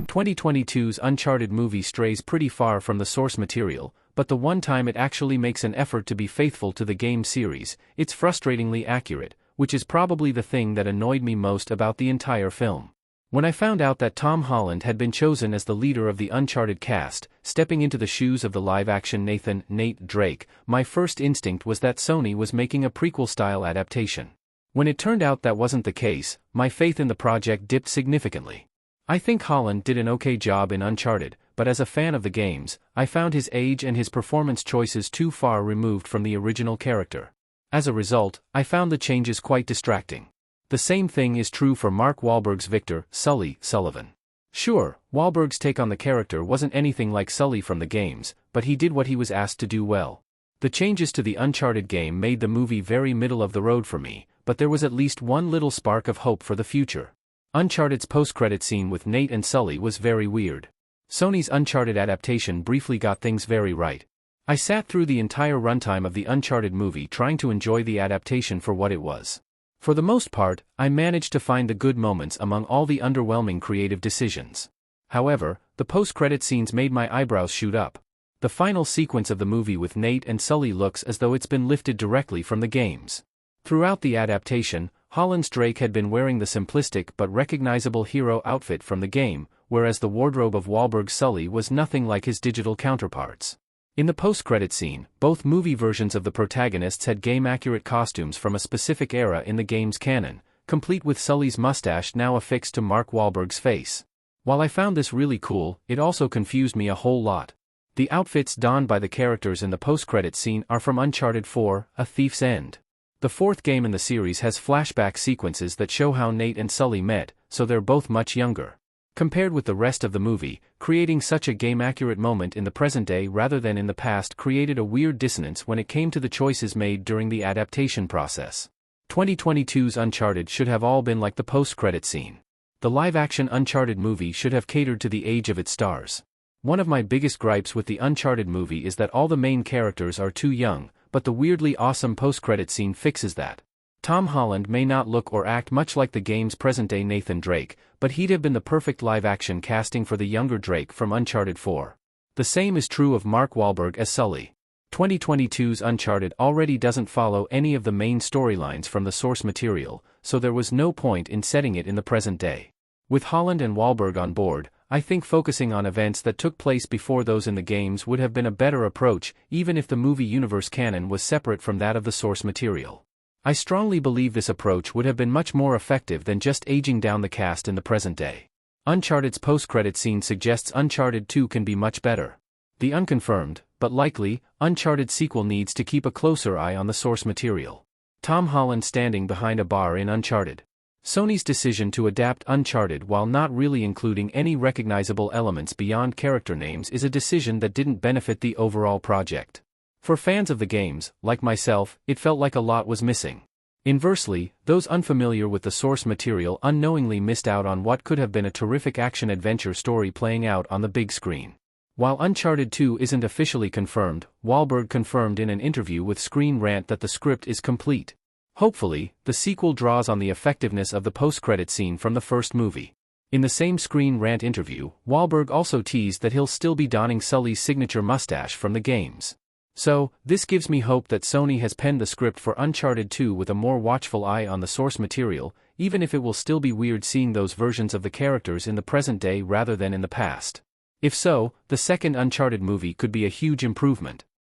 2022's Uncharted movie strays pretty far from the source material, but the one time it actually makes an effort to be faithful to the game series, it's frustratingly accurate, which is probably the thing that annoyed me most about the entire film. When I found out that Tom Holland had been chosen as the leader of the Uncharted cast, stepping into the shoes of the live-action Nate Drake, my first instinct was that Sony was making a prequel-style adaptation. When it turned out that wasn't the case, my faith in the project dipped significantly. I think Holland did an okay job in Uncharted, but as a fan of the games, I found his age and his performance choices too far removed from the original character. As a result, I found the changes quite distracting. The same thing is true for Mark Wahlberg's Victor, Sully, Sullivan. Sure, Wahlberg's take on the character wasn't anything like Sully from the games, but he did what he was asked to do well. The changes to the Uncharted game made the movie very middle of the road for me, but there was at least one little spark of hope for the future. Uncharted's post-credit scene with Nate and Sully was very weird. Sony's Uncharted adaptation briefly got things very right. I sat through the entire runtime of the Uncharted movie trying to enjoy the adaptation for what it was. For the most part, I managed to find the good moments among all the underwhelming creative decisions. However, the post-credit scenes made my eyebrows shoot up. The final sequence of the movie with Nate and Sully looks as though it's been lifted directly from the games. Throughout the adaptation, Holland's Drake had been wearing the simplistic but recognizable hero outfit from the game, whereas the wardrobe of Wahlberg's Sully was nothing like his digital counterparts. In the post-credit scene, both movie versions of the protagonists had game-accurate costumes from a specific era in the game's canon, complete with Sully's mustache now affixed to Mark Wahlberg's face. While I found this really cool, it also confused me a whole lot. The outfits donned by the characters in the post-credit scene are from Uncharted 4, A Thief's End. The fourth game in the series has flashback sequences that show how Nate and Sully met, so they're both much younger. Compared with the rest of the movie, creating such a game-accurate moment in the present day rather than in the past created a weird dissonance when it came to the choices made during the adaptation process. 2022's Uncharted should have all been like the post-credit scene. The live-action Uncharted movie should have catered to the age of its stars. One of my biggest gripes with the Uncharted movie is that all the main characters are too young, but the weirdly awesome post-credit scene fixes that. Tom Holland may not look or act much like the game's present-day Nathan Drake, but he'd have been the perfect live-action casting for the younger Drake from Uncharted 4. The same is true of Mark Wahlberg as Sully. 2022's Uncharted already doesn't follow any of the main storylines from the source material, so there was no point in setting it in the present day. With Holland and Wahlberg on board, I think focusing on events that took place before those in the games would have been a better approach, even if the movie universe canon was separate from that of the source material. I strongly believe this approach would have been much more effective than just aging down the cast in the present day. Uncharted's post-credit scene suggests Uncharted 2 can be much better. The unconfirmed, but likely, Uncharted sequel needs to keep a closer eye on the source material. Tom Holland standing behind a bar in Uncharted. Sony's decision to adapt Uncharted while not really including any recognizable elements beyond character names is a decision that didn't benefit the overall project. For fans of the games, like myself, it felt like a lot was missing. Inversely, those unfamiliar with the source material unknowingly missed out on what could have been a terrific action-adventure story playing out on the big screen. While Uncharted 2 isn't officially confirmed, Wahlberg confirmed in an interview with Screen Rant that the script is complete. Hopefully, the sequel draws on the effectiveness of the post-credit scene from the first movie. In the same Screen Rant interview, Wahlberg also teased that he'll still be donning Sully's signature mustache from the games. So, this gives me hope that Sony has penned the script for Uncharted 2 with a more watchful eye on the source material, even if it will still be weird seeing those versions of the characters in the present day rather than in the past. If so, the second Uncharted movie could be a huge improvement.